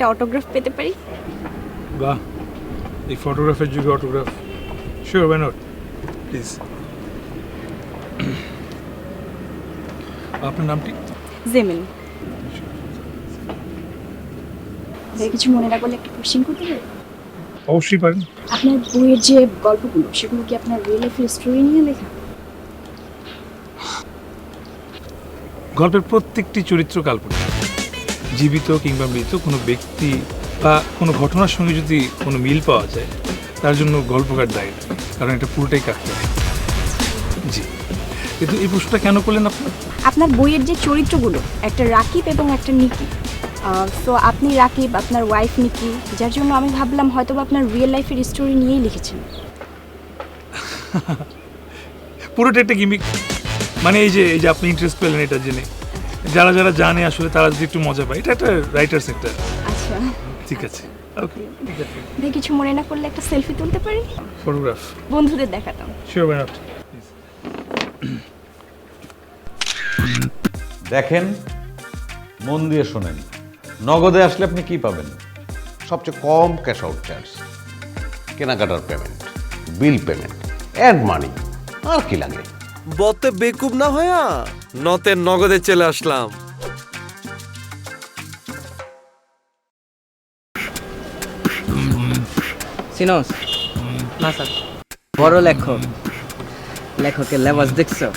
একটা অটোগ্রাফ পেতে পারি? বাহ, এই ফটোগ্রাফের যুগে autograph, sure, why not, please. আপনার নামটি? জেমিন। কিছু মনে না করলে একটা কোশ্চেন করতে পারি? অবশ্যই পারেন। আপনার বইয়ের যে গল্পগুলো সেগুলো কি আপনার রিয়েল লাইফের স্টোরি নিয়ে লেখা? গল্পের প্রত্যেকটি চরিত্র কাল্পনিক, জীবিত কিংবা মৃত কোনো ব্যক্তি বা কোনো ঘটনার সঙ্গে যদি কোনো মিল পাওয়া যায় তার জন্য গল্পকার দায়ী নয়, কারণ এটা পুরোটাই কাকতালীয়। জি, কিন্তু এই প্রশ্নটা কেন করলেন আপনি? আপনার বইয়ের যে চরিত্রগুলো, একটা রাকিব এবং একটা নিকি, সো আপনি রাকিব, আপনার ওয়াইফ নিকি, যার জন্য আমি ভাবলাম হয়তো আপনার রিয়েল লাইফের স্টোরি নিয়েই লিখেছেন। পুরোটা একটা গিমিক, মানে এই যে আপনি ইন্টারেস্ট পেলেন এটা জেনে, যারা যারা জানে আসলে তারা যদি একটু মজা পায়, এটা একটা রাইটার্স একটা। আচ্ছা, ঠিক আছে, ওকে, ঠিক আছে। কিছু মনে না করলে একটা সেলফি তুলতে পারি? ফটোগ্রাফ? বন্ধুদের দেখাতাম। Sure, why not. দেখেন, মন দিয়ে শোনেন, নগদে আসলে আপনি কি পাবেন? সবচেয়ে কম ক্যাশ আউট চার্জ, কেনাকাটার payment, bill payment, add money, আর কি লাগে? বতে বেকুব না হয়া নতে নগদে চলে আসলাম। সিনোস না স্যার, বড় লেখক, লেখকের লেবাস দেখছো?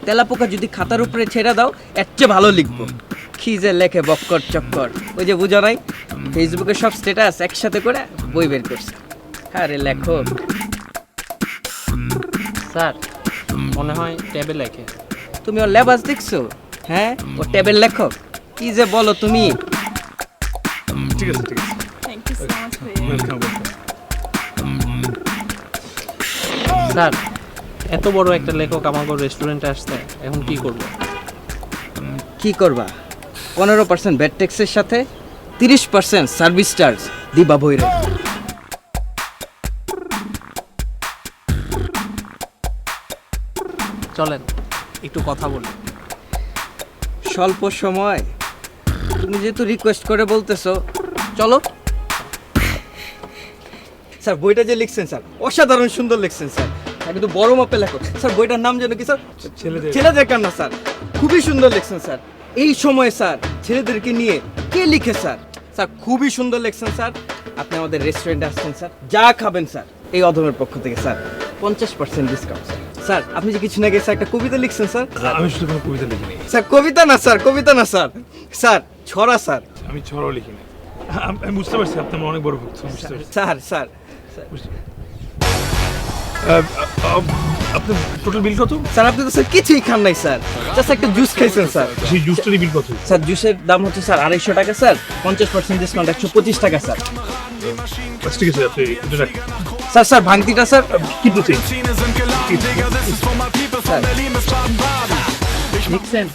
তেলাপোকা যদি খাতার উপরে ছেড়ে দাও এর চেয়ে ভালো লিখবো। কি যে লেখে বক্কর চক্কর, ওই যে বুঝো নাই, ফেসবুকে সব স্ট্যাটাস একসাথে করে বই বের করছে। আরে লেখক। স্যার মনে হয় ট্যাবে লেখে। তুমি ওর লেবাস দেখছো? হ্যাঁ, ও ট্যাবের লেখক। কি যে বলো তুমি। ঠিক আছে, ঠিক আছে, thank you so much. Welcome. Sir এত বড় একটা লেখক আমাকে রেস্টুরেন্টে আসছে, এখন কি করব? কি করবা? 15% ব্যাট ট্যাক্সের সাথে 30% সার্ভিস চার্জ দিবা বইরে। চলেন একটু কথা বলি। স্বল্প সময়, তুমি যেহেতু রিকোয়েস্ট করে বলতেছো, চলো। স্যার বইটা যে লিখছেন স্যার, অসাধারণ সুন্দর লিখছেন স্যার, কিন্তু বড় মাপে লেখো স্যার। বইটার নাম যেন কি স্যার? ছেলেদের কান্না স্যার। খুবই সুন্দর লিখছেন স্যার। এই সময় স্যার ছেলেদেরকে নিয়ে কে লিখে স্যার? স্যার খুবই সুন্দর লিখছেন স্যার। আপনি আমাদের রেস্টুরেন্টে আসছেন স্যার, যা খাবেন স্যার এই অধমের পক্ষ থেকে স্যার 50% ডিসকাউন্ট স্যার। স্যার আপনি যে কিছু না গিয়ে স্যার একটা কবিতা লিখছেন স্যার। আমি শুধু কোনো কবিতা লিখিনি স্যার কবিতা না স্যার, কবিতা না স্যার, স্যার ছড়া স্যার। আমি ছড়াও লিখিনি। আমি বুঝতে পারছি আপনি আমার অনেক বড় ভক্ত, বুঝতে পারছি। স্যার স্যার আপনার টোটাল বিল কত? স্যার আপনি তো স্যার কিছুই খান নাই স্যার, জাস্ট একটা জুস খাইছেন স্যার। সেই জুসটারই বিল কত? স্যার জুসের দাম হচ্ছে স্যার 250 টাকা স্যার, 50% ডিসকাউন্ট 125 টাকা স্যার। আচ্ছা ঠিক আছে, আপনি এটা রাখেন। স্যার স্যার ভাঙতিটা স্যার কি বলছেন? লিখছেন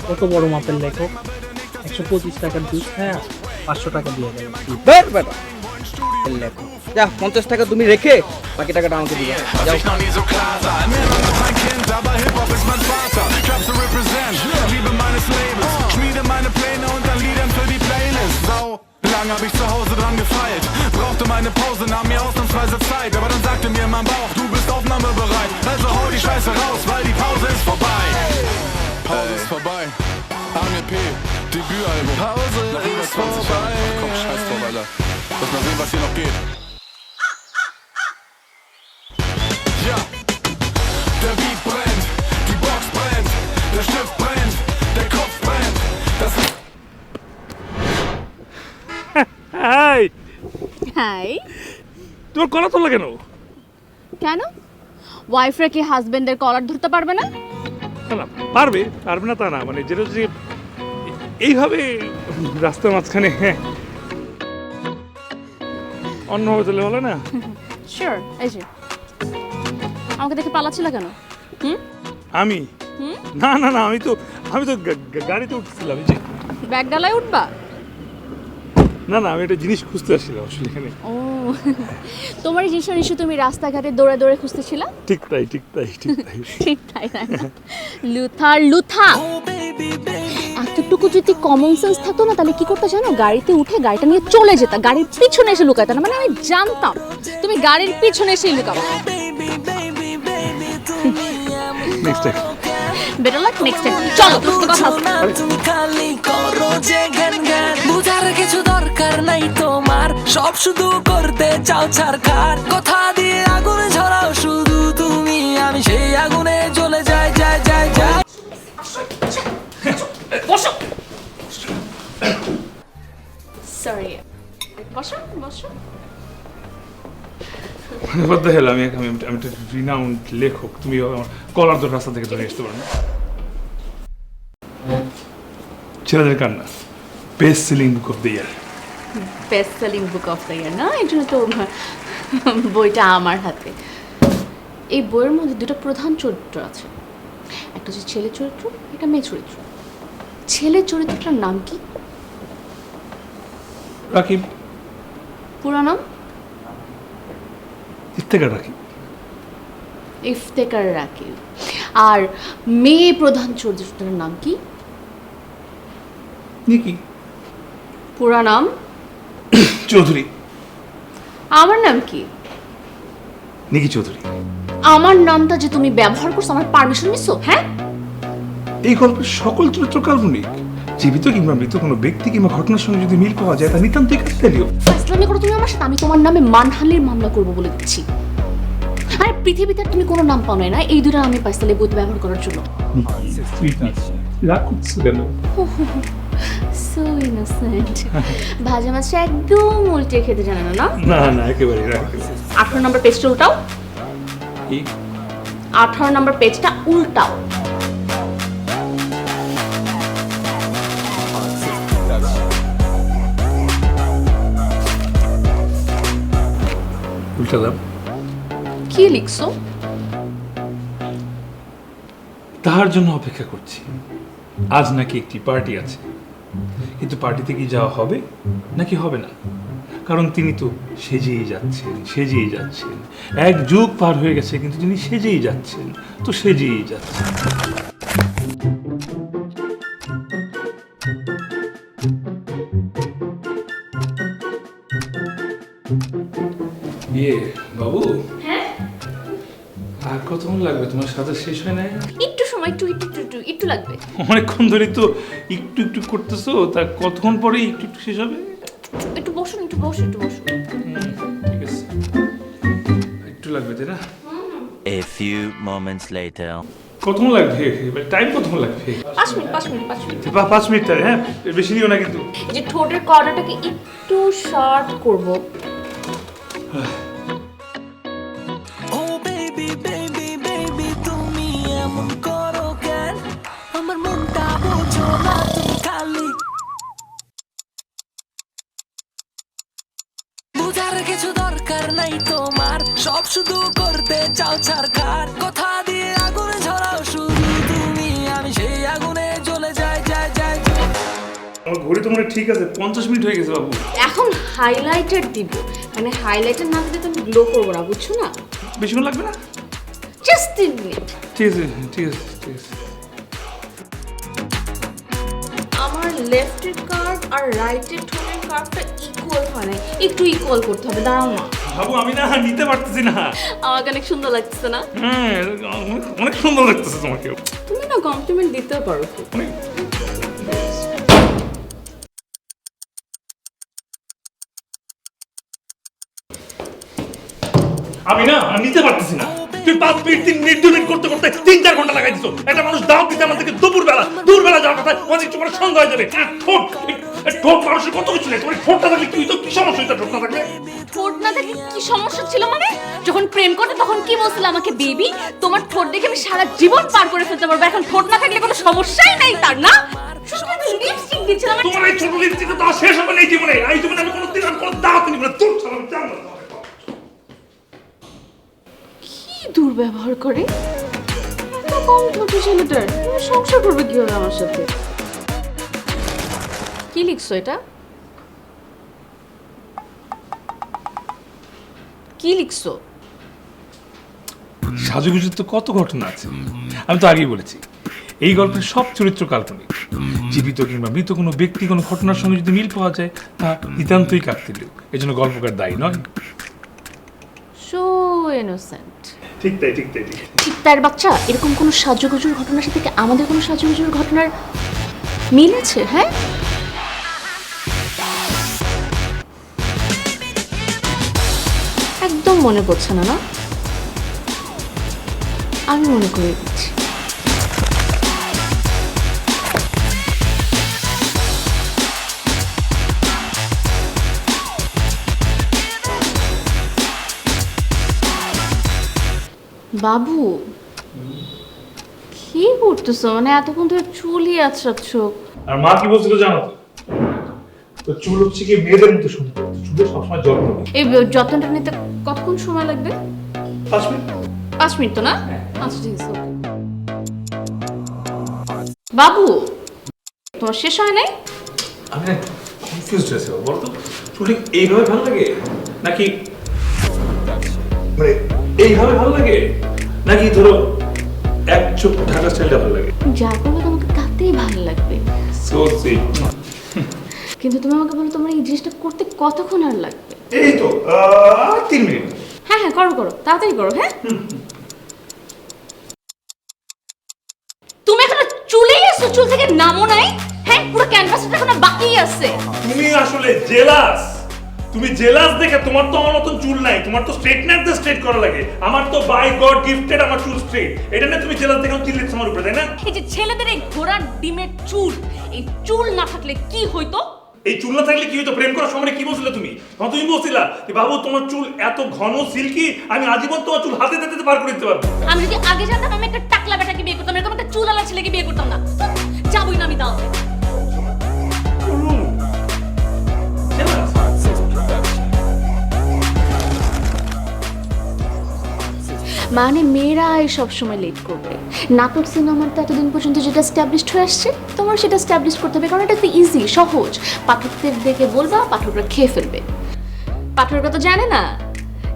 কত বড় মাপের লেখক, 125 টাকার জুস হ্যাঁ 500 টাকা দিয়ে গেল। বের বেটা লেখো, যা 50 টাকা তুমি রেখে বাকি টাকাটা আমাকে দিবে, যাও। Lang hab ich zu Hause dran gefeilt, brauchte meine Pause, nahm mir ausnahmsweise Zeit, aber dann sagte mir mein Bauch, du bist aufnahmebereit, also hau die Scheiße raus, weil die Pause ist vorbei. Pause ist vorbei, Angel P, Debütalbum. Pause nach über 20 Jahren, komm, scheiß drauf, Alter. Lass mal sehen, was hier noch geht. Ja, der Beat brennt, die Box brennt, der Stift brennt, der Kopf brennt, das ist... hi, hi. তোমার কলা তোলা কেন? কেন? ওয়াইফরা কি হাজবেন্ডের কলার ধরতে পারবে না? না, পারবে না তা না, মানে যেটা যে এইভাবে রাস্তার মাঝখানে অন্যভাবে চলে হলো না। শিওর। এই যে আমাকে দেখে পালাচ্ছিল কেন? আমি না না না, আমি তো গাড়িতে উঠছিলাম। এই যে ব্যাগ ডালায় উঠবা? না না, আমি একটা জিনিস খুঁজতে আসছিলাম আসলে এখানে। ও তোমার এই জিনিসটা নিশ্চয় তুমি রাস্তাঘাটে দৌড়ে দৌড়ে খুঁজতেছিলা? ঠিক তাই ঠিক তাই ঠিক তাই। ঠিক তাই তাই না? লুথার লুথা, এতটুকু যদি কমন সেন্স থাকতো না তাহলে কি করতে জানো, গাড়িতে উঠে গাড়িটা নিয়ে চলে যেতা, গাড়ির পিছনে এসে লুকাতে না। মানে আমি জানতাম তুমি গাড়ির পিছনে এসে লুকাবো। Next time. Better luck next time. চলো তোমার কথা আছে। তুমি খালি করো যে জ্ঞান জ্ঞান, বুঝার কিছু দরকার নাই তোমার, সব শুধু করতে চাও ছারখার, কথা দিয়ে আগুনে ঝরাও শুধু তুমি, আমি সেই আগুনে জ্বলে যাই যাই যাই যাই। বসো। সরি, বসো বসো। What the hell? আমি একটা রিনাউন্ড লেখক, তুমি আমার কলার ধরে রাস্তা থেকে ধরে আসতে পারো না? ছেলেদের কান্না, best selling book of the year. Best selling book of the year না, এই জন্য তো বইটা আমার হাতে। এই বইয়ের মধ্যে দুটো প্রধান চরিত্র আছে, একটা হচ্ছে ছেলে চরিত্র, একটা মেয়ে চরিত্র। ছেলে চরিত্রটার নাম কি? রাকিব। পুরো নাম? ইফতেখার রাকিব। ইফতেখার রাকিব। আর মেয়ে প্রধান চরিত্রটার নাম কি? নিকি। পুরো নাম? চৌধুরী। আমার নাম কি? নিকি চৌধুরী। আমার নামটা যে তুমি ব্যবহার করছো, আমার পারমিশন নিছো? হ্যাঁ, এই গল্পের সকল চরিত্র কাল্পনিক। জীবিত কিংবা মৃত কোনো ব্যক্তি কিংবা ঘটনার সঙ্গে যদি মিল পাওয়া যায় তা নিতান্তই কাকতালীয়। ফাইজলামি করো তুমি আমার সাথে, আমি তোমার নামে মানহানির মামলা করবো বলে দিচ্ছি। আরে পৃথিবীতে আর তুমি কোনো নাম পাও না, এই দুটো আমি পাইসালে বইতে ব্যবহার করার জন্য। রাগ করছো কেন? So innocent. ভাজা মাছটা একদম উল্টে খেতে জানে না, না? না না, একেবারে রাগ। 18 নম্বর পেজটা উল্টাও। কি? 18 নম্বর পেজটা উল্টাও। উল্টালাম। কি লিখছো? তাহার জন্য অপেক্ষা করছি। আজ নাকি একটি পার্টি আছে, কিন্তু পার্টিতে কি যাওয়া হবে নাকি হবে না, কারণ তিনি তো সেজেই যাচ্ছেন সেজেই যাচ্ছেন। এক যুগ পার হয়ে গেছে কিন্তু তিনি সেজেই যাচ্ছেন, তো সেজেই যাচ্ছেন। ইয়ে বাবু, হ্যাঁ, আর কতক্ষণ লাগবে? তোমার সাথে শেষ হয় না? একটু সময়, একটু লাগবে। অনেকক্ষণ ধরে তো একটু একটু করতেছো, তা কতক্ষণ পরে একটু একটু শেষ হবে? একটু বসুন, একটু বসুন। ঠিক আছে, একটু লাগবে তাই না? A few moments later. কতক্ষণ লাগবে? টাইম কতক্ষণ লাগবে? 5 মিনিট। 5 মিনিট তাই? হ্যাঁ, বেশি দিও না কিন্তু। এই যে ঠোঁটের কর্নারটাকে একটু শর্ট করব। ও বেবি বেবি বেবি তুমি এমন করো কেন, আমার মনটা বোঝো না তুমি খালি, বুঝার কিছু দরকার নাই তোমার, সব শুধু করতে চাও ছারখার, কথা দিয়ে আগুনে ঝরাও শুধু তুমি, আমি সেই আগুনে জ্বলে যাই যাই যাই যাই। আমার ঘড়ি তো মনে হয় ঠিক আছে, 50 মিনিট হয়ে গেছে বাবু। এখন হাইলাইটার দিব, মানে হাইলাইটার না দিলে তুমি গ্লো করবো না, বুঝছো না? বেশিক্ষণ লাগবে না? Just 3 minute. ঠিক আছে ঠিক আছে ঠিক আছে। আমার লেফটের কার্ভ আর রাইটের ঠোঁটের কার্ভটা ইকুয়াল হয় না, একটু ইকুয়াল করতে হবে। দাঁড়াও না বাবু, আমি না নিতে পারতেছি না। আমাকে অনেক সুন্দর লাগছে না? হ্যাঁ, অনেক সুন্দর লাগতেছে তোমাকে। তুমি না কমপ্লিমেন্ট দিতেও পারো। অনেক- আমি না নিতে পারতেছি না। তুই 5 মিনিট 3 মিনিট 2 মিনিট করতে করতে 3-4 ঘন্টা লাগাই দিছো। একটা মানুষ দাও দিতে আমাদেরকে দুপুরবেলা যাওয়ার কথা, অনেক একটু পরে সন্ধ্যা হয়ে যাবে। ঠোঁট মানুষের কত কিছু নেই, তোমার ঠোঁটটা থাকলে কি হইতো? কি সমস্যা হইতো ঠোঁট না থাকলে? ঠোঁট না দেখে কি সমস্যা ছিল মানে? যখন প্রেম করতে তখন কি বলছিল আমাকে, বেবি তোমার ঠোঁট দেখে আমি সারা জীবন পার করে ফেলতে পারবো, এখন ঠোঁট না থাকলে কোনো সমস্যাই নাই তার, না? লিপস্টিক দিচ্ছিলাম। তোমার এই ছোট লিপস্টিক তো আর শেষ হবে না এই জীবনে। এই জীবনে আমি কোনোদিন আর কোনো দাওয়াত নিব না। তোর ছাড়া আমি জানবো না। কি দুর্ব্যবহার করে, এত কম ঠোঁট ছেলেটার, সংসার করবে কি হবে আমার সাথে? কি লিখছো এটা? কি লিখছো? সাজুগুজুর তো কত ঘটনা আছে, আমি তো আগেই বলেছি এই গল্পের সব চরিত্র কাল্পনিক। জীবিত কিংবা মৃত কোনো ব্যক্তি কোনো ঘটনার সঙ্গে যদি মিল পাওয়া যায় তা নিতান্তই কাকতালীয়, এজন্য গল্পকার দায়ী নয়। So innocent. ঠিক তাই ঠিক তাই ঠিক। ঠিক তার বাচ্চা, এরকম কোনো সাজুগুজুর ঘটনার সাথে কি আমাদের কোনো সাজুগুজুর ঘটনার মিল আছে? হ্যাঁ, একদম মনে পড়ছে না, না? আমি মনে করে দিচ্ছি। বাবু, কি করতেছো? মানে এতক্ষণ ধরে চুলই আছড়াচ্ছ। আর মা কি বলছিল জানো তো? তো চুল হচ্ছে কি মেয়েদের মতো সুন্দর, চুলের সবসময় যত্ন নিই। এই যত্নটা নিতে কতক্ষণ সময় লাগবে? 5 মিনিট। 5 মিনিট তো না? আচ্ছা ঠিক আছে। বাবু, তোমার শেষ হয় নাই? আমি না কনফিউজড হয়েছি, বলতো চুলটা এইভাবে ভালো লাগে নাকি মানে এইভাবে ভালো লাগে নাকি ধরো এক চোখ ঢাকা স্টাইলটা ভালো লাগে? যা করবে তোমাকে তাতেই ভালো লাগবে। So sweet. কিন্তু তুমি আমাকে বলো তোমার এই জিনিসটা করতে কতক্ষণ আর লাগবে? এই তো 3 মিনিট। হ্যাঁ হ্যাঁ, করো করো, তাড়াতাড়ি করো। হ্যাঁ, তুমি এখনো চুলেই আছো, চুল থেকে নামো নাই? হ্যাঁ, পুরো ক্যানভাসটা এখনো বাকিই আছে। তুমি আসলে জেলাস। তুমি জেলাস দেখে, তোমার তো আমার মতন চুল নাই, তোমার তো স্ট্রেটনার দিয়ে স্ট্রেট করা লাগে, আমার তো বাই গড গিফটেড আমার চুল স্ট্রেট। এটা না তুমি জেলাস দেখে চিল্লিস আমার উপরে, তাই না? এই যে ছেলেদের এই ঘোড়ার ডিমের চুল, এই চুল না থাকলে কি হইতো? এই চুল না থাকলে কি হতো? প্রেম করার সময় কি বলছিলে তুমি? তুমি বলছিলা যে বাবু তোমার চুল এত ঘন সিল্কি, আমি আজীবন তোমার চুল হাতে দিতে পার করে দিতে পারবো। আমি যদি আগে জানতাম আমি একটা টাকলা বেটাকে বিয়ে করতাম, এরকম একটা চুলালা ছেলেকে বিয়ে করতাম না। যাবই না আমি তাও। মানে মেয়েরা সব সময় লেট করবে। নাটক সিনেমার তো এতদিন পর্যন্ত যেটা এস্টাবলিশড হয়ে আসছে, তোমার সেটা এস্টাবলিশ করতে হবে, কারণ এটা তো ইজি, সহজ। পাঠকদের দেখে বলবা, পাঠকরা খেয়ে ফেলবে। পাঠকরা তো জানে না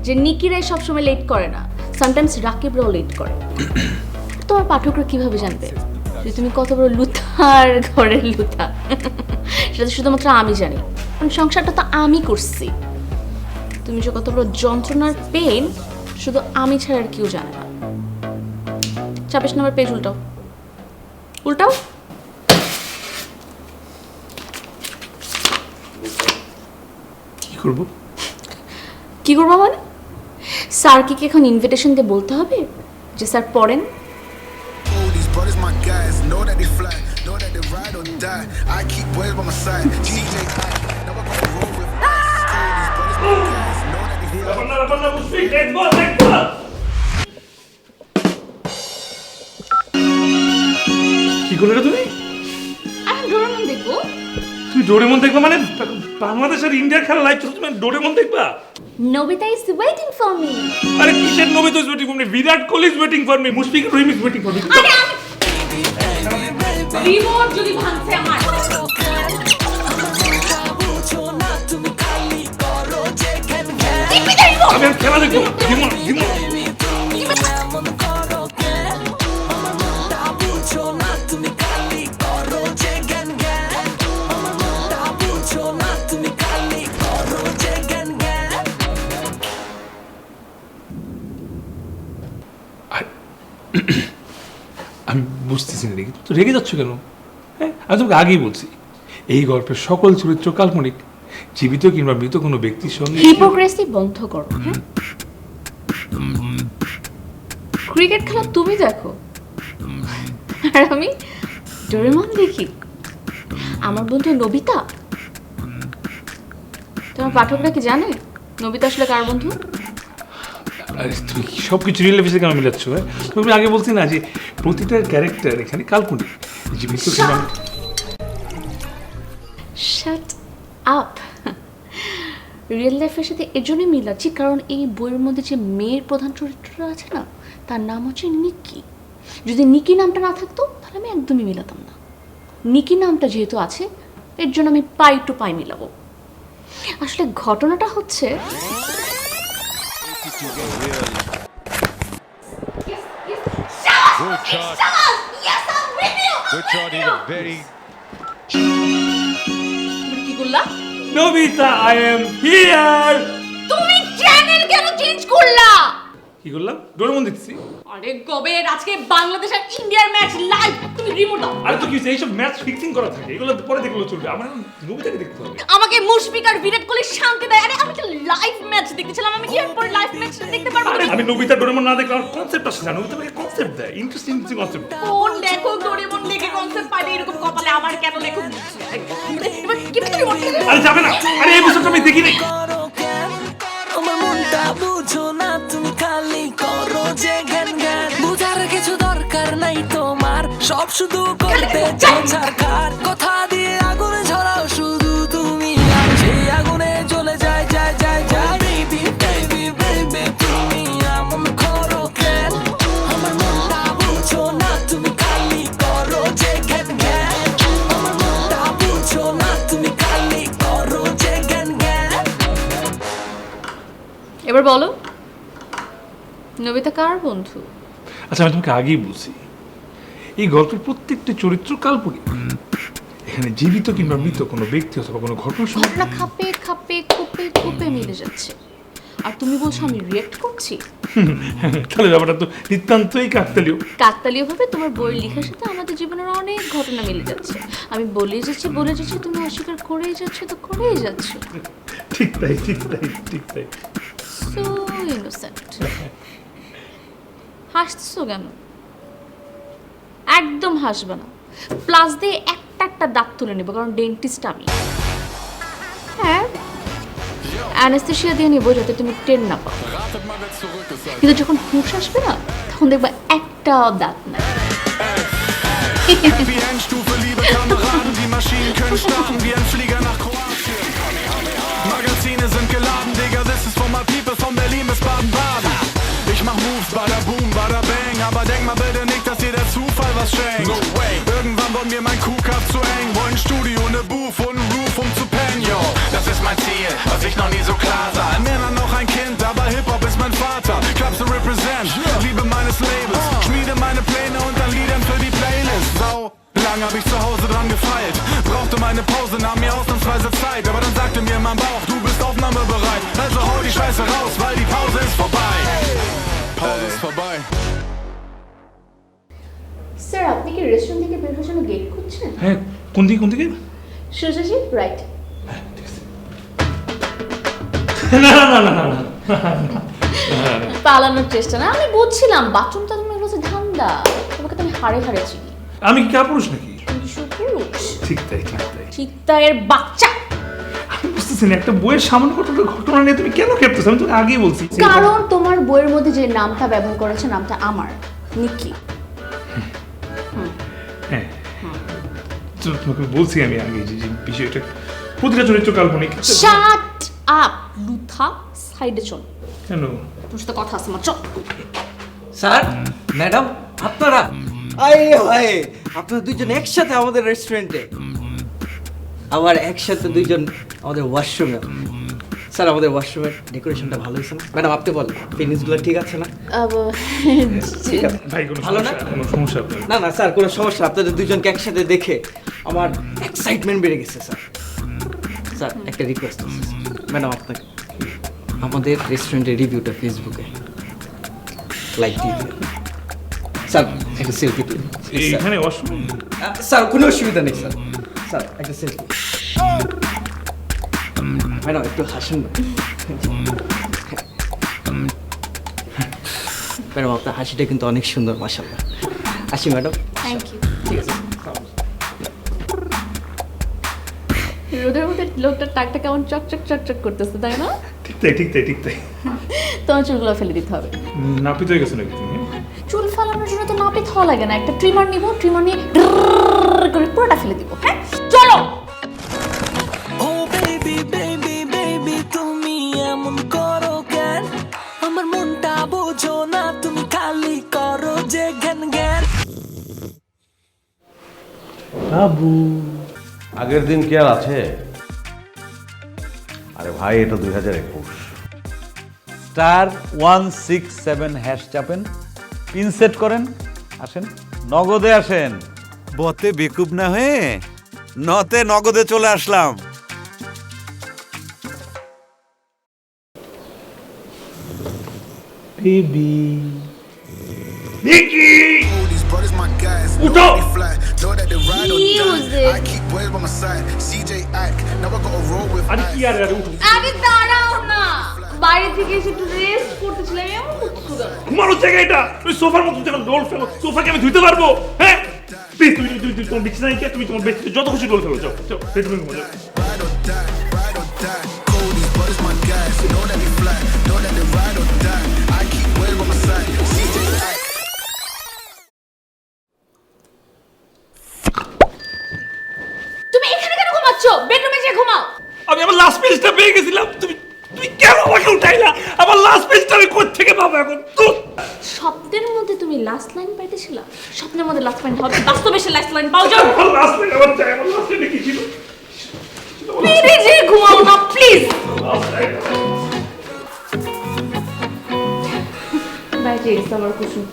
যে নিকিরাই সবসময় লেট করে না, সামটাইমস রাকিবরাও লেট করে। তোমার পাঠকরা কিভাবে জানবে যে তুমি কত বড় লুথার ঘরের লুথা? সেটা তো শুধুমাত্র আমি জানি, কারণ সংসারটা তো আমি করছি। তুমি যে কত বড় যন্ত্রণার পেন শুধু আমি ছাড়া আর কেউ জানে না। 26 নম্বর পেজ উল্টাও, উল্টাও। কি করব? কি করবো মানে? স্যারকে কি এখন ইনভিটেশন দিয়ে বলতে হবে যে স্যার পড়েন? These brothers my guys, know that they fly, know that they ride or die. I keep boys by my side. TJ, never gonna roll with us. These brothers my guys, know that they fly. কি করলে তুমি? আমি Doraemon দেখবো। তুমি Doraemon দেখবা মানে? বাংলাদেশ আর ইন্ডিয়ার খেলা লাইভ চলছে, তুমি ডোরেমন দেখবা? Nobita is waiting for me. আরে কিসের Nobita is waiting for me? Virat Kohli is waiting for me, Mushfiq Rahim is waiting for me. আরে আমি রিমোট যদি ভাঙছে আমার। আমি আর খেলা দেখবো। রিমোট রিমোট আমি বুঝতেছি না, রেগে তো রেগে যাচ্ছ কেন? হ্যাঁ, আমি তোমাকে আগেই বলছি এই গল্পের সকল চরিত্র কাল্পনিক। জীবিত কিংবা মৃত কোনো ব্যক্তির সঙ্গে হিপোক্রেসি বন্ধ করো। হ্যাঁ, ক্রিকেট খেলা তুমি দেখো আর আমি ডোরেমন দেখি। আমার বন্ধু নবিতা। তোমার পাঠকরা কি জানে নবিতা আসলে কার বন্ধু? আরে তুমি সবকিছু রিয়েল লাইফে কেন মিলাচ্ছ? হ্যাঁ, তুমি আগে বলছি না যে প্রতিটা ক্যারেক্টার এখানে কাল্পনিক। জীবিত কিংবা শাট আপ। রিয়েল লাইফের সাথে এজন্যই মিলাচ্ছি কারণ এই বইয়ের মধ্যে যে মেয়ের প্রধান চরিত্রটা আছে না, তার নাম হচ্ছে নিকি। যদি নিকি নামটা না থাকতো তাহলে আমি একদমই মিলাতাম না। নিকি নামটা যেহেতু আছে এর জন্য আমি পাই টু পাই মিলাবো। আসলে ঘটনাটা হচ্ছে Good shot. Good shot. He's a very তুমি কি করলা? Nobita, I am here. তুমি চ্যানেল কেন চেঞ্জ করলা? কি করলাম? ডোরেমন দেখছি। আরে গবের, আজকে বাংলাদেশ আর ইন্ডিয়ার ম্যাচ লাইভ, তুমি রিমোট দাও। আরে তো কি হইছে, এইসব ম্যাচ ফিক্সিং করা থাকে, এগুলো পরে দেখলে চলবে, আমার নবিতাকে দেখতে হবে। আমাকে মুশফিক আর বিরাট কোহলি শান্তি দেয়। আরে আমি তো লাইভ ম্যাচ দেখতেছিলাম, আমি কি আর পরে লাইভ ম্যাচ দেখতে পারবো আরে না? আমি নবিতা ডোরেমন না দেখলে আমার কনসেপ্ট আসে না, নবিতা আমাকে কনসেপ্ট দেয়, ইন্টারেস্টিং কনসেপ্ট। কোন লেখক ডোরেমন দেখে কনসেপ্ট পাবে, এরকম কপালে আমার কেন লেখক? এবার কি তুমি রিমোট? আরে যাবে না, আরে এই বছরটা আমি দেখি নাই। করো কেন আমার মনটা বুঝো না তুমি খালি করো যে জ্ঞান জ্ঞান বুঝার কিছু দরকার নাই তোমার সব শুধু করতে চাও ছাড়খার কথা দিয়ে আগুনে ঝরাও শুধু তুমি আর সেই আগুনে জ্বলে যায় যায় যায় যায় বেবি বেবি বেবি তুমি এমন করো কেন আমার মনটা বুঝো না তুমি খালি করো যে জ্ঞান জ্ঞান আমার মনটা বুঝো না তুমি খালি করো যে জ্ঞান জ্ঞান এবার বলো, নবিতা কার বন্ধু? আচ্ছা আমি তোমাকে আগেই বলছি, এই গল্পের প্রত্যেকটি চরিত্র কাল্পনিক। এখানে জীবিত কিংবা মৃত কোনো ব্যক্তি অথবা কোনো ঘটনার সঙ্গে ঘটনা খাপে খাপে খোপে খোপে মিলে যাচ্ছে, আর তুমি বলছো আমি রিয়েক্ট করছি? তাহলে ব্যাপারটা তো নিতান্তই কাকতালীয়। কাকতালীয় ভাবে তোমার বইয়ের লেখার সাথে আমাদের জীবনের অনেক ঘটনা মিলে যাচ্ছে। আমি বলে যাচ্ছি, তুমি অস্বীকার করেই যাচ্ছ, তো করেই যাচ্ছ। ঠিক তাই, ঠিক তাই, ঠিক তাই। So innocent. হাসছো কেন? একদম হাসবে না, প্লাস দিয়ে একটা একটা দাঁত তুলে নেবো, কারণ ডেন্টিস্ট আমি। হ্যাঁ, অ্যানেস্থেশিয়া দিয়ে নেবো যাতে তুমি টের না পাও, কিন্তু যখন হুঁশ আসবে না তখন দেখবা একটাও দাঁত নাই। Happy Endstufe, liebe Kameraden, die Maschinen können starten wie ein Flieger nach Kroatien. Magazine sind geladen, Digga, this is for my people, von Berlin bis Baden-Baden. Ich mach Moves, bada boom, bada bang, aber denk mal bitte nicht, dass dir der Zufall was schenkt. No way. Irgendwann wurde mir mein Kuhkaff zu eng, wollen Studio, ne Booth und einen Roof, um zu pennen, yo. Das ist mein Ziel, was ich noch nie so klar sah. In Männern noch ein Kind, aber Hip-Hop ist mein Vater. Clubs to represent, Liebe meines Labels, schmiede meine Pläne und dann Liedern für die Playlist. Sau. Lang hab ich zu Hause dran gefeilt, brauchte meine Pause, nahm mir ausnahmsweise Zeit, aber dann sagte mir mein Bauch, du bist aufnahmebereit, also hau die Scheiße raus, weil die Pause ist vorbei. Pause ist vorbei. Sir, আপনি কি restaurant থেকে বের হওয়ার জন্য gate খুঁজছেন? হ্যাঁ, কোন দিকে? সোজাজি রাইট। না না না না না না। পালানোর চেষ্টা না, আমি বুঝছিলাম বাথরুমটা তুমি হচ্ছে ধান্দা, তোমাকে তো আমি হাড়ে হাড়ে চিনি। আমি কি কাপুরুষ নাকি? তুমি কি সুপুরুষ? ঠিক তাই, ঠিক তাই। চিত্তায়ের বাচ্চা। আমি বুঝতেছি না, একটা বইয়ের সামান্য ঘটনা নিয়ে তুমি কেন খেপতেছো? আমি তোকে আগেই বলছি। কারণ তোমার বইয়ের মধ্যে যে নামটা ব্যবহার করেছে নামটা আমার, নিকি। হ্যাঁ, তো তোমাকে বলছি আমি আগে যে বিষয়টা প্রতিটা চরিত্র কাল্পনিক। শাট আপ লুথা, সাইডে চল। কেন? তোর সাথে কথা আছে আমার, চল। স্যার, ম্যাডাম, আপনারা আরে ভাই, আপনারা দুইজন একসাথে আমাদের রেস্টুরেন্টে, আবার একসাথে দুইজন আমাদের ওয়াশরুমে। স্যার, আমাদের ওয়াশরুমের ডেকোরেশনটা ভালো হয়েছে না? ম্যাডাম আপনি বলেন, ফিনিশগুলো ঠিক আছে না? ভাই কোনো ভালো না? কোনো সমস্যা আপনার? না না স্যার, কোনো সমস্যা। আপনাদের দুইজনকে একসাথে দেখে আমার এক্সাইটমেন্ট বেড়ে গেছে স্যার। স্যার, একটা রিকোয়েস্ট আছে ম্যাডাম আপনাকে, আমাদের রেস্টুরেন্টের রিভিউটা ফেসবুকে লাইক দিয়ে দিন। স্যার, একটা সেলফি তুলি এইখানে ওয়াশরুম? স্যার, কোনো অসুবিধা নেই স্যার। স্যার, একটা সেলফি। ম্যাডাম একটু হাসুন না। ম্যাডাম আপনার হাসিটা কিন্তু অনেক সুন্দর, মাশাআল্লাহ। আসি ম্যাডাম। Thank you. ঠিক আছে। রোদের মধ্যে লোকটার টাকটা কেমন চকচক চকচক করতেছে, তাই না? ঠিক তাই, ঠিক তাই, ঠিক তাই। তোমার চুলগুলো ফেলে দিতে হবে। নাপিত হয়ে গেছে নাকি তুমি? চুল ফালানোর জন্য তো নাপিত হওয়া লাগে না, একটা ট্রিমার নিব, ট্রিমার নিয়ে ড্রররর করে পুরোটা ফেলে দিব। হ্যাঁ, চলো। ও বেবি বেবি বেবি তুমি এমন করো কেন আমার মনটা বোঝো না তুমি খালি করো যে জ্ঞান জ্ঞান বাবু, আগের দিন কি আর আছে? আরে ভাই, এটা 2021, *167 হ্যাশ চাপেন, পিন সেট করেন, আসেন নগদে আসেন। বতে বেকুব না হয়ে নতে নগদে চলে আসলাম। বেবি উঠো। আরে কি আর উঠো, আরে দাঁড়াও না, বাইরে থেকে এসে একটু রেস্ট করতেছিলাম, এমন করতেছো কেন? ঘুমানোর জায়গা এটা, তুমি সোফার মতো যখন রোল ফেলো, সোফাকে আমি ধুইতে পারবো? হ্যাঁ প্লিজ, তুমি তোমার বিছানায় গিয়ে তুমি তোমার বেডে যত খুশি রোল ফেলো, যাও যাও বেডরুমে ঘুমাও যাও। তুমি এখানে কেন ঘুমাচ্ছো? বেডরুমে যেয়ে ঘুমাও। আমি আমার লাস্ট পেজটা পেয়ে গেছিলাম, তুমি তুমি কেন আমাকে উঠাইলা? আমার লাস্ট পেজটা আমি কোথা থেকে পাবো এখন? স্বপ্নের মধ্যে তুমি লাস্ট লাইন পাইতেছিলা? স্বপ্নের মধ্যে লাস্ট লাইন হবে, বাস্তবে সে লাস্ট লাইন পাও। যাও আমার লাস্ট পেজ আমার চাই, আমার লাস্ট পেজে কি ছিল? বেডে যেয়ে ঘুমাও না প্লিজ। বাইরে এসে আমার কুসুম।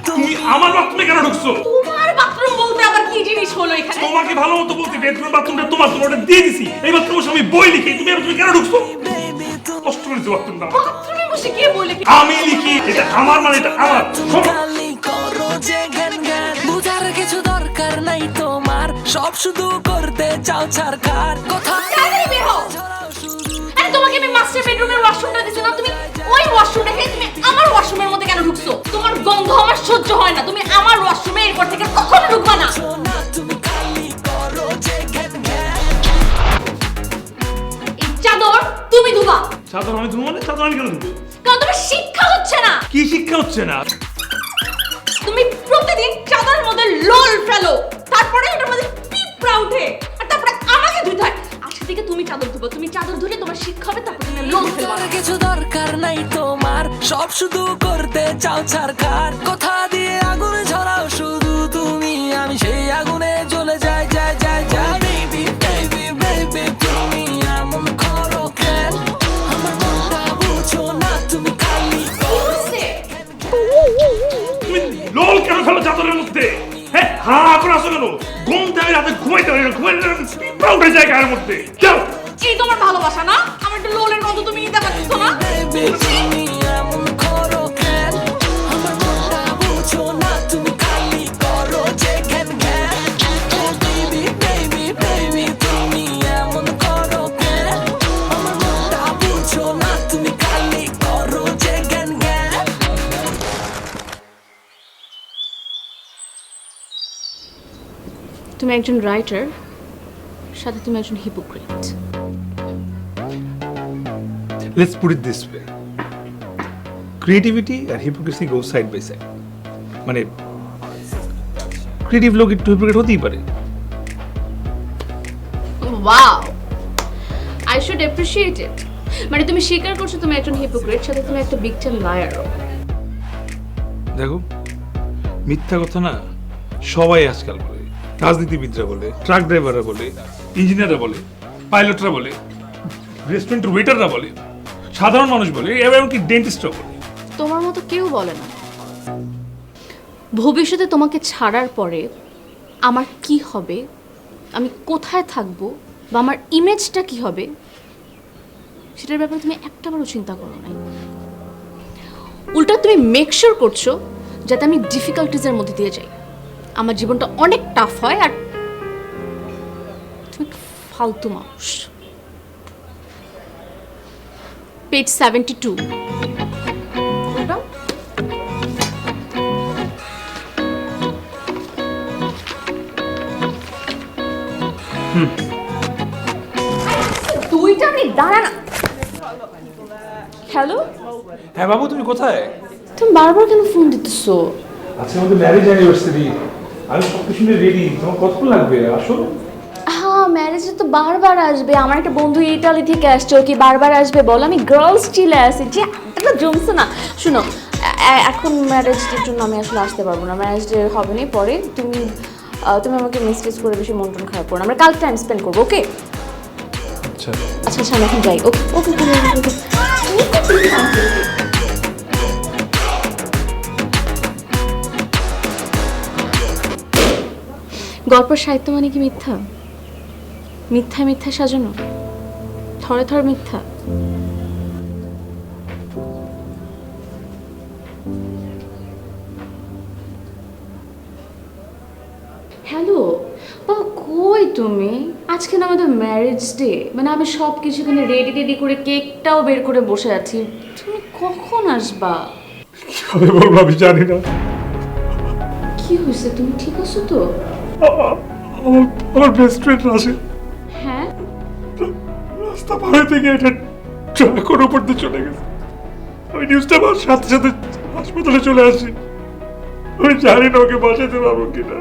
তুমি আমার বাথরুমে কেন ঢুকছো? তোমার বাথরুম বলতে আবার কি জিনিস হলো এখানে? তোমাকে ভালো মতো বলতে, বেডরুম বাথরুমটা তোমার, তোমার ওটা দিয়ে দিছি। এই বাথরুমে আমি বই লিখি, তুমি কেন ঢুকছো? কষ্ট করেছো বাথরুমটা। বাথরুমে বসে কি বলে? আমি লিখি, এটা আমার মানে এটা আমার। শোনো, বুঝার কিছু দরকার নাই তোমার, সব শুধু করতে চাও ছাড়খার। তাড়াতাড়ি বের হও। আরে তোমাকে আমি মাস্টার বেডরুমের ওয়াশরুমটা দিছি না, তুমি ওই ওয়াশরুমটা থেকে তুমি আমার ওয়াশরুমের মধ্যে কেন ঢুকছো? তোমার গন্ধ আমার সহ্য হয় না, তুমি আমার ওয়াশরুমে এরপর থেকে কখনো ঢুকবা না। এই চাদর তুমি ধুবা। চাদর আমি ধুবো মানে? চাদর আমি কেন ধুবো? কারণ তোমার শিক্ষা হচ্ছে না। কি শিক্ষা হচ্ছে না? তুমি প্রতিদিন চাদরের মধ্যে লোল ফেলো, তারপরে ওটার মধ্যে পিঁপড়া ওঠে, আর তারপরে আমাকে ধুতে হয়। আজকে থেকে তুমি চাদর ধুবো, তুমি চাদর ধুলে তোমার শিক্ষা হবে, তারপর তুমি লোল ফেলবা। কিছু দরকার নাই তোমার, সব শুধু করতে চাও ছাড়খার। কথা দিয়ে আগুন ঝরাও শুধু তুমি, আমি সেই আগুনে জ্বলে যাই যাই যাই যাই। বেবি বেবি বেবি তুমি এমন করো কেন? আমার মনটা বুঝো না তুমি খালি। তুমি লোল কেন ফেলো চাদরের মধ্যে? হ্যাঁ হ্যাঁ করে আসো কেন? ঘুমতে আমি রাতে ঘুমাইতে পারি না, ঘুমাইতে পিঁপড়া উঠে যায় গায়ের মধ্যে। যাও। এই তোমার ভালোবাসা না? আমার একটু লোলের গন্ধ তুমি নিতে পারছো না? বেবি তুমি এমন করো কেন? আমার মনটা বুঝো না তুমি খালি করো যে কেন কেন? বেবি বেবি বেবি তুমি এমন করো কেন? আমার মনটা বুঝো না তুমি খালি করো যে কেন কেন? তুমি একজন রাইটার, সাথে তুমি একজন hypocrite. Let's put it this way. Creativity and hypocrisy go side by side. মানে ক্রিয়েটিভ লোক একটু হিপোক্রিট হতেই পারে। ওয়াও, আই শুড অ্যাপ্রিশিয়েট ইট। মানে তুমি স্বীকার করছো তুমি একজন হিপোক্রিট, সাথে তুমি একটা বিগ টাইম লায়ারও। দেখো, মিথ্যা কথা না সবাই আজকাল বলে। রাজনীতিবিদরা বলে, ট্রাক ড্রাইভাররা বলে, ইঞ্জিনিয়াররা বলে, পাইলটরা বলে, রেস্টুরেন্টের ওয়েটাররা বলে, সাধারণ মানুষ বলে, এমনকি ডেন্টিস্টরা বলে। তোমার মতো কেউ বলে না। ভবিষ্যতে তোমাকে ছাড়ার পরে আমার কি হবে, আমি কোথায় থাকবো, বা আমার ইমেজটা কি হবে, সেটার ব্যাপারে তুমি একটাবারও চিন্তা করো নাই। উল্টা তুমি মেক শিওর করছো যাতে আমি ডিফিকাল্টিজের মধ্যে দিয়ে যাই, আমার জীবনটা অনেক টাফ হয়, আর তুমি ফালতু মানুষ। পেজ 72। দুইটা মিনিট দাঁড়া না। হ্যালো, হ্যাঁ বাবু, তুমি কোথায়? তুমি বারবার কেন ফোন দিতেছো? আজকে আমাদের ম্যারেজ অ্যানিভার্সারি, আমি সব কিছু নিয়ে রেডি। তোমার কতক্ষণ লাগবে? আসো। হ্যাঁ, ম্যারেজে তো বারবার আসবে। আমার একটা বন্ধু ইটালি থেকে আসছে, ও কি বারবার আসবে বল? আমি গার্লস চিলে আসি, যে একটা জমছে না। শুনো, এখন ম্যারেজের জন্য আমি আসলে আসতে পারবো না, ম্যারেজ হবে না পরে। তুমি আমাকে মেসেজ করে বেশি মন টন খারাপ করো না, আমরা কাল টাইম স্পেন্ড করবো, ওকে? আচ্ছা আচ্ছা আচ্ছা আমি এখন যাই। ওকে ওকে ওকে। গল্প সাহিত্য মানে কি মিথ্যা? মিথ্যা মিথ্যা সাজানো, থরে থরে মিথ্যা। হ্যালো বাবা, কই তুমি? আজকে না আমাদের ম্যারেজ ডে, মানে আমি সব কিছু এখানে রেডি রেডি করে কেকটাও বের করে বসে আছি। তুমি কখন আসবা? কিভাবে বলবো আমি জানি না। কি হয়েছে, তুমি ঠিক আছো তো? আমার বেস্ট ফ্রেন্ড রাশি হ্যাঁ রাস্তা পার হইতে গিয়ে এটা ট্রাকের উপর দিয়ে চলে গেছে। আমি নিউজটা পাওয়ার সাথে সাথে হাসপাতালে চলে আসি। আমি জানি না ওকে বাঁচাতে পারবো কিনা।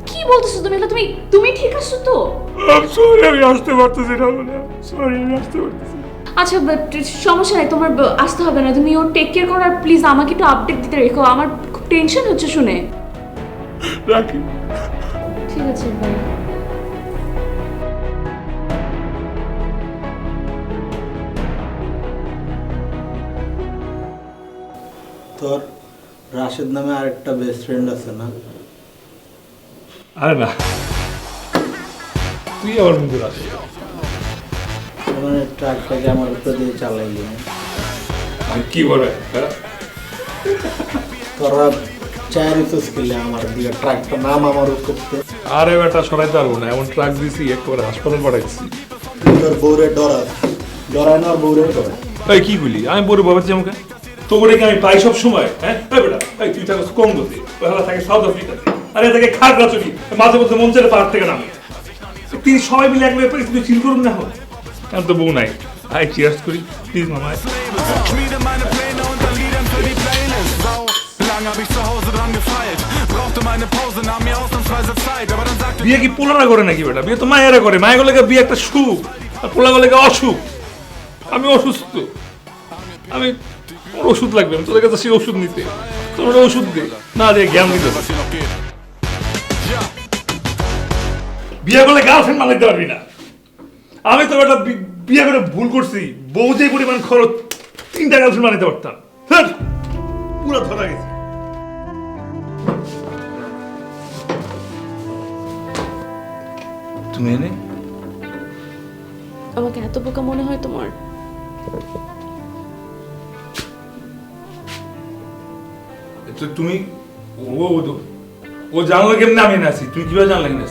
কি বলতেছো তুমি? এটা তুমি তুমি ঠিক আছো তো? সরি আমি আসতে পারতেছি না বলে। সরি আমি আসতে পারতেছি না। আচ্ছা সমস্যা নাই, তোমার আসতে হবে না। তুমি ওর টেক কেয়ার করো আর প্লিজ আমাকে একটু আপডেট দিতে রেখো। আমার খুব টেনশন হচ্ছে শুনে। রাখি। ঠিক আছে বাই। তোর রাশেদ নামে আরেকটা বেস্ট ফ্রেন্ড আছে না? আরে না, তুই আমার বন্ধু রাশি। মানে ট্রাকটাকে আমার উপরে দিয়ে চালাইলি না? আর কি বলে তোরা চায়ের তো স্কিলে আমার দিয়ে ট্রাকটা নাম আমার করতে। আরে বেটা সরাইতে পারবো না, এমন ট্রাক দিছি একবারে হাসপাতাল পাঠাইছি। তোর বউরে ডরাস, ডরায় না, আর বউরে ডরায়। এই কি বলি, আমি বড় বাবাচ্ছি আমাকে তো বলে কি আমি পাই সব সময়? হ্যাঁ বেটা, এই তুই থাকো কঙ্গোতে, ওরা থাকে সাউথ আফ্রিকাতে, আরে থাকে খাগড়াছড়ি, মাঝে মধ্যে মঞ্চের পাহাড় থেকে নামে। তিনি সবাই মিলে একবার পরিস্থিতি চিল করুন না হোক। এখন তো বউ নাই, আই চিয়ার্স করি প্লিজ মামা। Schmiede meine Pläne unter Liedern für die Playlist. Sau lang hab ich zu Hause dran gefeilt. Brauchte meine Pause, nahm mir ausnahmsweise Zeit. Aber dann sagte বিয়ে কি পোলারা করে নাকি বেটা? বিয়ে তো মায়েরা করে। মায়ের গলে বিয়ে একটা সুখ, আর পোলা গলে অসুখ। আমি অসুস্থ, আমি আমার ওষুধ লাগবে, আমি তোদের কাছে সেই ওষুধ নিতে। তোমরা ওষুধ দে না, দিয়ে জ্ঞান দিতে। was hier noch geht. বিয়ে করলে গার্লফ্রেন্ড বানাইতে পারবি না। আমি তো একটা বিয়ে করে ভুল করছি। বউ যে পরিমাণ খরচ, 3টা গার্লফ্রেন্ড বানাইতে পারতাম। হ্যাঁ, পুরো ধরা গেছে। তুমি এনে আমাকে এত বোকা মনে হয় তোমার? তুমি ও জানলো কেমনে আমি নাছি? তুমি কিভাবে জানলে কেন?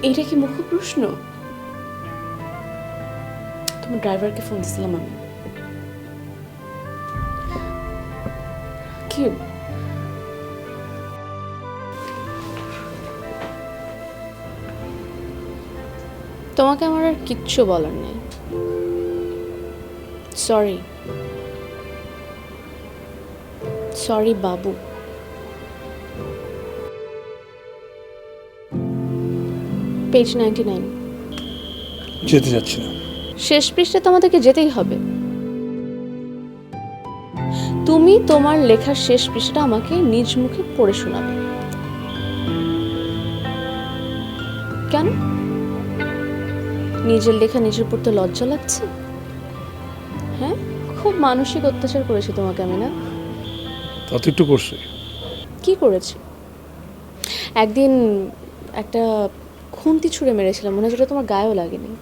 এটা কি মুখ্য প্রশ্ন? তোমার ড্রাইভারকে ফোন দিছিলাম আমি। কি তোমাকে আমার আর কিচ্ছু বলার নেই। সরি সরি বাবু। পেজ 99 যেতে যাচ্ছি না। শেষ পৃষ্ঠে তোমাদেরকে যেতেই হবে। তুমি তোমার লেখার শেষ পৃষ্ঠাটা আমাকে নিজ মুখে পড়ে শোনাবে। কেন? নিজের লেখা নিজের পড়তে লজ্জা লাগছে? হ্যাঁ, খুব মানসিক অত্যাচার করেছি তোমাকে আমি, না? তত একটু করছে। কি করেছি? একদিন একটা খুন্তি ছুঁড়ে মেরেছিলাম, মনে হয় যেটা তোমার গায়েও লাগেনি।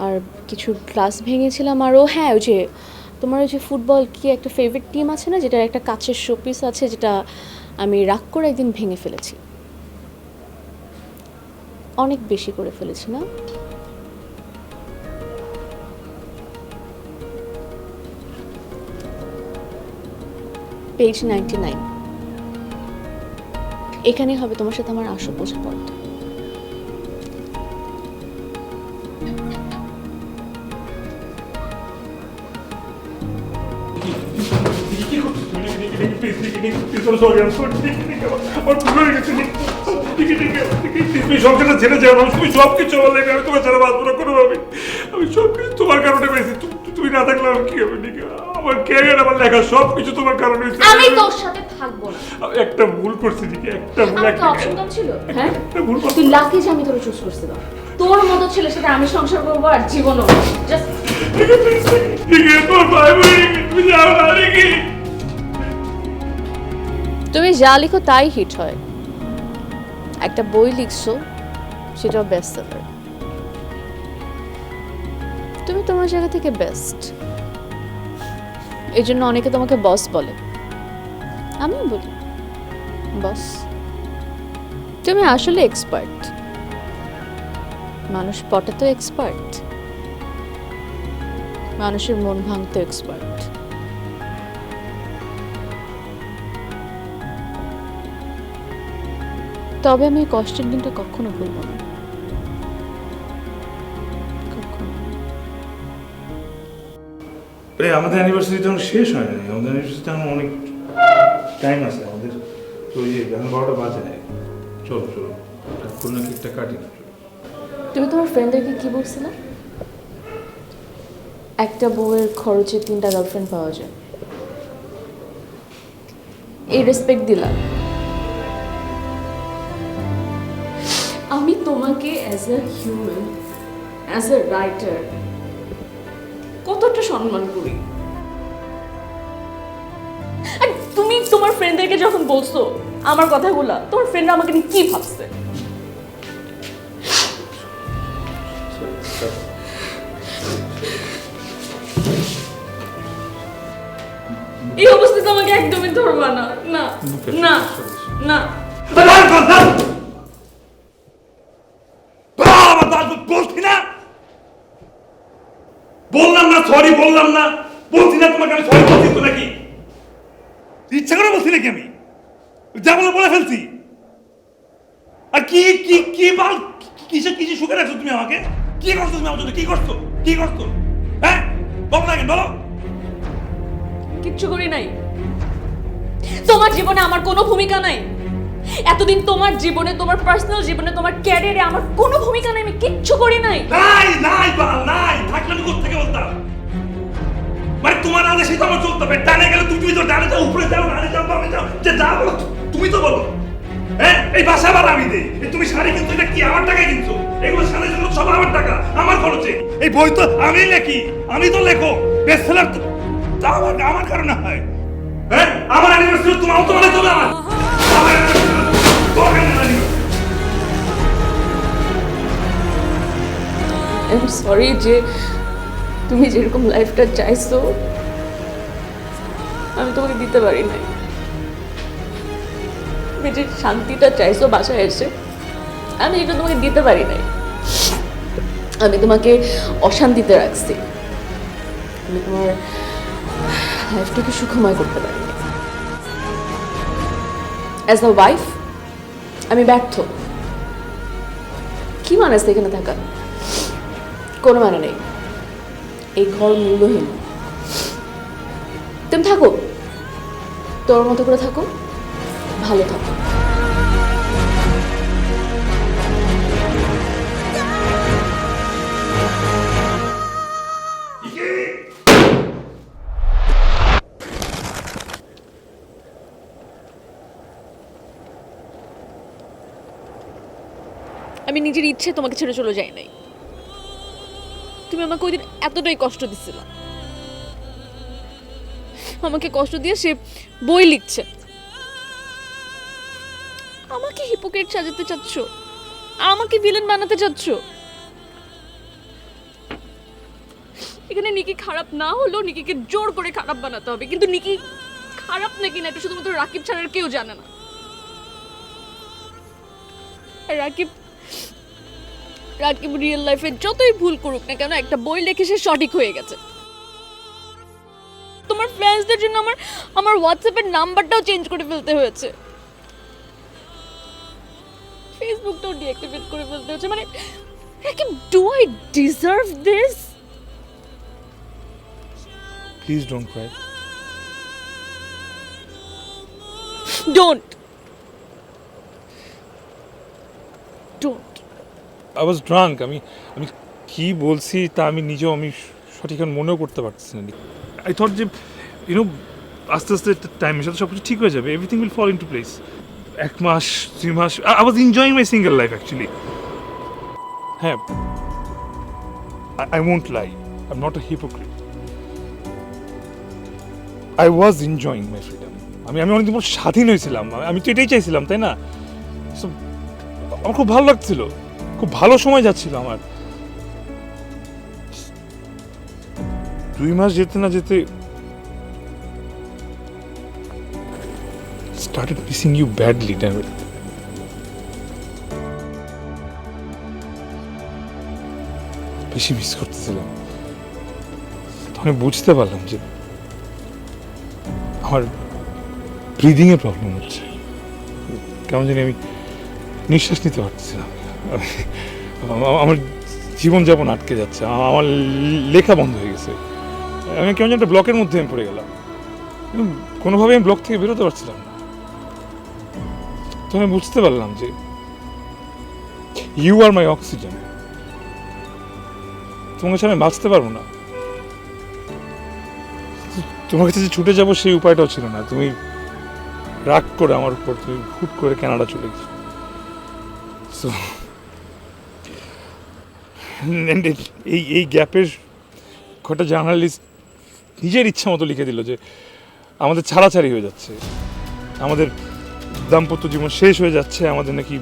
আর কিছু গ্লাস ভেঙেছিলাম। আর ও হ্যাঁ, ওই যে তোমার ওই যে ফুটবল কি একটা ফেভারিট টিম আছে না, যেটার একটা কাচের শোপিস আছে, যেটা আমি রাগ করে একদিন ভেঙে ফেলেছি। অনেক বেশি করে ফেলেছি না? পেজ 99 এখানে হবে তোমার সাথে আমার আসল বোঝাপড়া। সংসারটা ছেড়ে যাও, তুমি সবকিছু বললে আমি তোমার ছাড়া বাঁচবো না কোনোভাবে। আমি সবকিছু তোমার কারণে পেয়েছি। তুমি না থাকলে আমি কি হবে? আমার ক্যারিয়ার, আমার লেখা সবকিছু তোমার কারণে হয়েছে। আমি তোর সাথে থাকবো না। একটা ভুল করছি নাকি? একটা ভুল, একটা অপশন কম ছিল। হ্যাঁ, একটা ভুল তুই লাকি যে আমি তোর চুজ করছিলাম। তোর মতো ছেলের সাথে আমি সংসার করবো আর জীবনও জাস্ট তুমি যা লিখো তাই হিট হয়। একটা বই লিখছো, সেটাও বেস্ট সেলার। তুমি তোমার জায়গা থেকে বেস্ট, এই জন্য অনেকে তোমাকে বস বলে, আমিও বলি বস। তুমি আসলে এক্সপার্ট, মানুষ পটাতে এক্সপার্ট, মানুষের মন ভাঙতে এক্সপার্ট। তবে আমি এই কষ্টের দিনটা কখনো ভুলবো না, কখনো। আমাদের অ্যানিভার্সারি তখন শেষ হয় না, আমাদের অ্যানিভার্সারি তখন অনেক টাইম আছে আমাদের। তো ওই যে এখন 12টা বাজে নাই, চলো চলো কোনো না কেকটা কাটি না। তুমি তোমার ফ্রেন্ডদেরকে কি বলছিলে? একটা বউয়ের খরচে 3টা গার্লফ্রেন্ড পাওয়া যায়, এই রেসপেক্ট দিলা। আমি তোমাকে as a human, as a writer কতটা সম্মান করি। আর তুমি তোমার ফ্রেন্ডদেরকে যখন বলছো আমার কথাগুলা, তোমার ফ্রেন্ডরা আমাকে নিয়ে কি ভাবছে? এই অবস্থাতে আমাকে একদমই ধরবা না, না না না। বলছি না, বললাম না সরি, বললাম না, বলছি না তোমাকে আমি সরি বলছি তো নাকি? ইচ্ছা করে বলছি নাকি? আমি যা বলে ফেলছি। আর কি কি কি বল, কিসে কিসে সুখে রাখছো তুমি আমাকে? কি করছো তুমি আমার জন্য? কি করছো? কি করছো? হ্যাঁ বলো না, কেন বলো? কিচ্ছু করি নাই। তোমার জীবনে আমার কোনো ভূমিকা নাই। এতদিন তোমার জীবনে, তোমার পার্সোনাল জীবনে, তোমার ক্যারিয়ারে আমার কোনো ভূমিকা নাই। আমি কিচ্ছু করি নাই। নাই নাই বাল নাই, থাকলে আমি কোথা থেকে বলতাম? মানে তোমার আদেশই তো আমার চলতে হবে। ডানে গেলে তুমি তো ডানে যাও, উপরে যাও, ডানে যাও, বামে যাও, যে যা বলো তুমি তো বলো। হ্যাঁ এই বাসা ভাড়া আমি দেই, তুমি শাড়ি কিনছো, এটা কি আমার টাকায় কিনছো? এগুলো শাড়ি যেগুলো সব আমার টাকা, আমার খরচে। এই বই তো আমি লেখি, আমি তো লেখো, বেস্ট সেলার তো আমার কারণে হয়। হ্যাঁ আমার অ্যানিভার্সারি তোমার তো মানে চলে আমার আই এম সরি যে তুমি যেরকম লাইফটা চাইছো আমি তোমাকে দিতে পারি নাই। তুমি যে শান্তিটা চাইছো বাসায় এসে, আমি এটা তোমাকে দিতে পারি নাই। আমি তোমাকে অশান্তিতে রাখছি, আমি তোমার লাইফটাকে সুখময় করতে পারি নাই। অ্যাজ আ ওয়াইফ আমি ব্যর্থ। কি মানে আছে এখানে থাকা? কোনো মানে নেই। এই ঘর মূল্যহীন। তুমি থাকো, তোর মতো করে থাকো, ভালো থাকো। আমি নিজের ইচ্ছে তোমাকে ছেড়ে চলে যাই নাই। তুমি আমাকে ওই দিন এতটাই কষ্ট দিচ্ছিল, আমাকে কষ্ট দিয়ে সে বই লিখছে, আমাকে হিপোক্রেট সাজাতে চাচ্ছ, আমাকে ভিলেন বানাতে চাচ্ছ। এখানে নিকি খারাপ না হলেও নিকিকে জোর করে খারাপ বানাতে হবে, কিন্তু নিকি খারাপ নাকি না এটা শুধুমাত্র রাকিব ছাড়া আর কেউ জানে না। রাকিব রিয়েল লাইফে যতই ভুল করুক না কেন, একটা বই লিখে সে সঠিক হয়ে গেছে। তোমার ফ্রেন্ডসদের জন্য আমার হোয়াটসঅ্যাপের নাম্বারটাও চেঞ্জ করে ফেলতে হয়েছে, ফেসবুকটাও ডিঅ্যাক্টিভেট করে ফেলতে হয়েছে। মানে Rakib, do I deserve this? Please don't cry. Don't. I was drunk. আমি কি বলছি তা আমি নিজেও সঠিক মনেও করতে পারছি না। আই থট যে আস্তে আস্তে টাইমের সাথে সব কিছু ঠিক হয়ে যাবে, everything will fall into place. 1 মাস 2 মাস I was enjoying my single life actually. হ্যাঁ, I won't lie. I'm not a hypocrite. I was enjoying my freedom. আমি অনেকদিন পর স্বাধীন হয়েছিলাম, আমি তো এটাই চাইছিলাম, তাই না? So, আমার খুব ভালো লাগছিল, খুব ভালো সময় যাচ্ছিল আমার। 2 মাস যেতে না যেতে started missing you badly, damn it. বেশি মিস করতেছিলাম। তখন আমি বুঝতে পারলাম যে আমার ব্রিদিং এর প্রবলেম হচ্ছে, কেমন জানি আমি নিঃশ্বাস নিতে পারতেছিলাম, আমার জীবনযাপন আটকে যাচ্ছে, আমার লেখা বন্ধ হয়ে গেছে, আমি কেমন যেন একটা ব্লকের মধ্যে আমি পড়ে গেলাম, কোনোভাবে আমি ব্লক থেকে বেরোতে পারছিলাম না। তো আমি বুঝতে পারলাম যে ইউ আর মাই অক্সিজেন, তোমার কাছে আমি বাঁচতে পারবো না। তোমার কাছে যে ছুটে যাবো সেই উপায়টাও ছিল না, তুমি রাগ করে আমার উপর তুমি হুট করে কানাডা চলে গেছো। এই গ্যাপের কটা জার্নালিস্ট নিজের ইচ্ছা মতো লিখে দিল যে আমাদের ছাড়াছাড়ি হয়ে যাচ্ছে, আমাদের দাম্পত্য জীবন শেষ হয়ে যাচ্ছে, আমাদের নাকি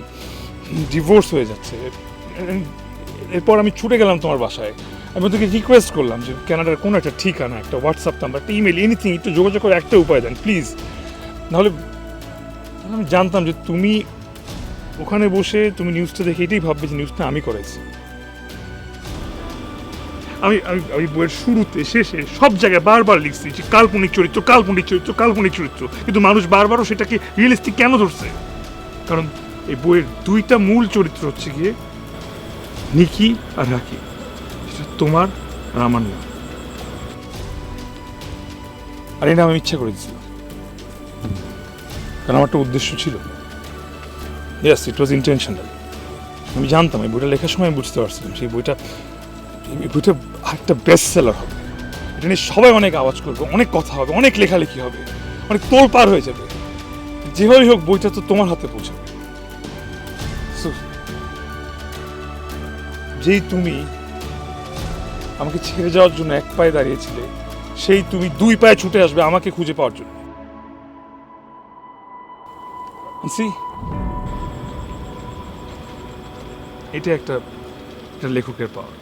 ডিভোর্স হয়ে যাচ্ছে। এরপর আমি ছুটে গেলাম তোমার বাসায়, আমি ওদেরকে রিকোয়েস্ট করলাম যে কানাডার কোনো একটা ঠিকানা, একটা হোয়াটসঅ্যাপ নাম্বার, একটা ইমেল, এনিথিং, একটু যোগাযোগ করে একটা উপায় দেন প্লিজ। নাহলে আমি জানতাম যে তুমি ওখানে বসে তুমি নিউজটা দেখে এটাই ভাববে যে নিউজটা আমি করাইছি। আমি বইয়ের শুরুতে শেষে সব জায়গায় বারবার লিখছি যে কাল্পনিক চরিত্র, কাল্পনিক চরিত্র, কাল্পনিক চরিত্র, কিন্তু মানুষ বারবারও সেটাকে রিয়েলিস্টিক কেন ধরছে? কারণ এই বইয়ের 2টা মূল চরিত্র হচ্ছে গিয়ে নিকি আর রাকি, সেটা তোমার আর আমার না। আর এটা আমি ইচ্ছা করে দিয়েছিলাম, কারণ আমার একটা উদ্দেশ্য ছিল। ইয়েস, ইট ওয়াজ ইন্টেনশনাল। আমি জানতাম এই বইটা লেখার সময় আমি বুঝতে পারছিলাম সেই বইটা একটা বেস্ট সেলার হবে, এটা নিয়ে সবাই অনেক আওয়াজ করবে, অনেক কথা হবে, অনেক লেখালেখি হবে, অনেক তোলপাড় হয়ে যাবে। যেভাবেই হোক বইটা তো তোমার হাতে পৌঁছাবে। যেই তুমি আমাকে ছেড়ে যাওয়ার জন্য এক পায়ে দাঁড়িয়েছিলে, সেই তুমি 2 পায়ে ছুটে আসবে আমাকে খুঁজে পাওয়ার জন্য। এটা একটা লেখকের পাওয়ার।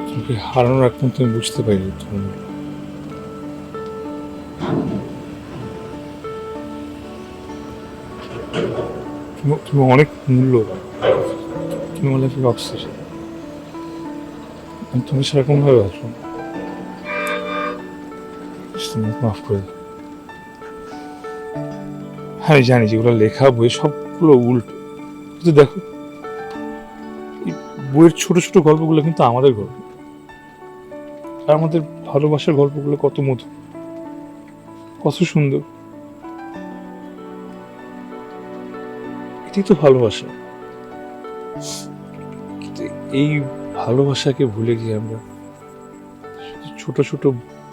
তোমাকে হারানোর আগ পর্যন্ত আমি বুঝতে পারিনি তুমি অনেক মূল্য, তুমি আমার লাইফের অবসেশন। আমি তুমি সেরকম ভাবে আসবো না, মাফ করে দাও। হ্যাঁ আমি জানি যেগুলো লেখা বই সবগুলো উল্টো, কিন্তু দেখো বইয়ের ছোট ছোট গল্পগুলো কিন্তু আমাদের গল্প, আর আমাদের ভালোবাসার গল্পগুলো কত মধুর, কত সুন্দর। এটাই তো ভালোবাসা। কিন্তু এই ভালোবাসাকে ভুলে গিয়ে আমরা ছোট ছোট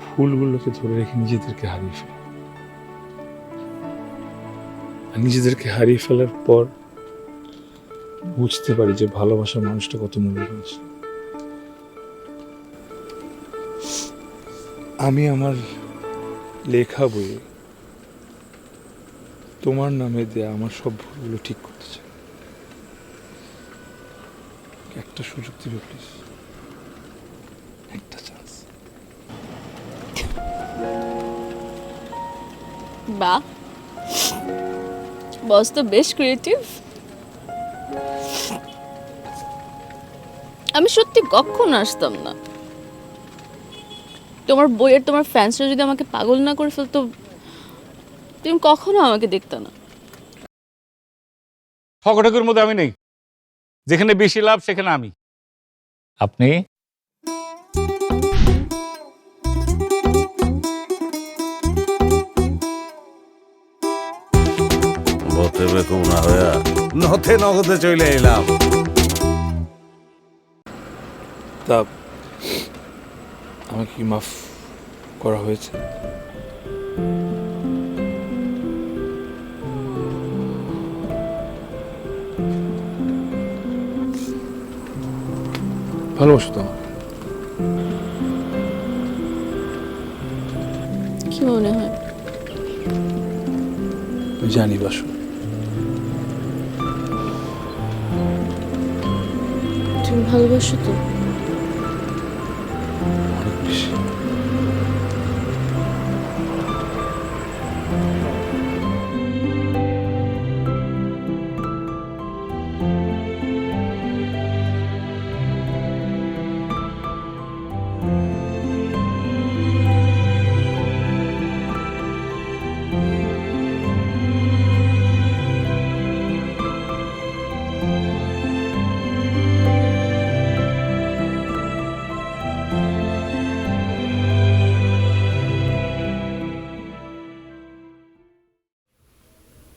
ভুলগুলোকে ধরে রেখে নিজেদেরকে হারিয়ে ফেলি, আর নিজেদেরকে হারিয়ে ফেলার পর বুঝতে পারি যে ভালোবাসার মানুষটা কত মূল্যবান। আমি আমার লেখা বইয়ে তোমার নামে দেয়া আমার সব ভুলগুলো ঠিক করতে চাই। একটা সুযোগ দিবে প্লিজ, একটা চান্স। বাহ, বস তো বেশ ক্রিয়েটিভ। আমি সত্যি কখনো আসতাম না। তোমার বইয়ের তোমার ফ্যান্সরা যদি আমাকে পাগল না করে ফেলতো, তুমি কখনো আমাকে দেখতে না। ঠকাঠকের মধ্যে আমি নেই, যেখানে বেশি লাভ সেখানে আমি। আপনি নথে নগদে চলে এলাম। তা আমাকে কি মাফ করা হয়েছে। ভালোবাসো তো আমাকে? কি মনে হয়? আমি জানি বাসো। তুমি ভালোবাসো তো? অনেক বেশি।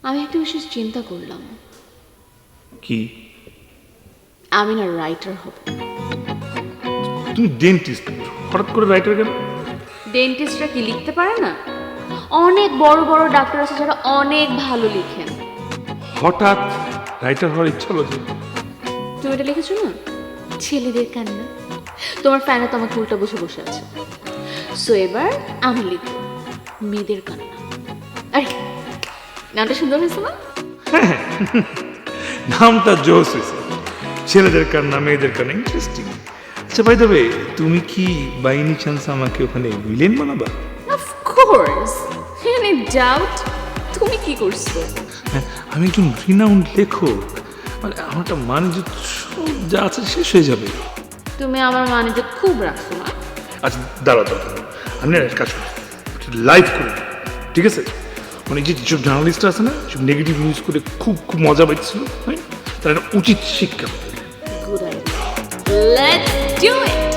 আমি একটা বিশেষ চিন্তা করলাম, কি? আমি না রাইটার হব। তুমি ডেন্টিস্ট, হঠাৎ করে রাইটার কেন? ডেন্টিস্টরা কি লিখতে পারে না? অনেক বড় বড় ডাক্তার আছে যারা অনেক ভালো লিখেন। হঠাৎ রাইটার হওয়ার ইচ্ছা হলো যে? তুমি এটা লিখেছো না, ছেলেদের কান্না। তোমার ফ্যানে তো আমাকে উল্টা বসে বসে আছে। সো এবার আমি লিখব মেয়েদের কান্না। আরে নামটা সুন্দর হয়েছে না? নামটা জোস হয়েছে। ছেলেদের কান্না, মেয়েদের কান্না, ইন্টারেস্টিং। আচ্ছা বাই দ্য ওয়ে, তুমি কি বাই এনি চান্স আমাকে ওখানে ভিলেন বানাবা? Of course, any doubt. তুমি কি করছো? হ্যাঁ, আমি একজন রিনাউন্ড লেখক, মানে আমার একটা মানিজ্য সব যা আছে শেষ হয়ে যাবে। তুমি আমার মানিজ্য খুব রাখছো না? আচ্ছা দাঁড়াও দাঁড়াও, আমি না এক কাজ করি, লাইভ করে দিই, ঠিক আছে? মানে যেসব জার্নালিস্ট আছে না, সব নেগেটিভ নিউজ করে খুব খুব মজা পাচ্ছিল, তার একটা উচিত শিক্ষা। Good idea. Let's do it!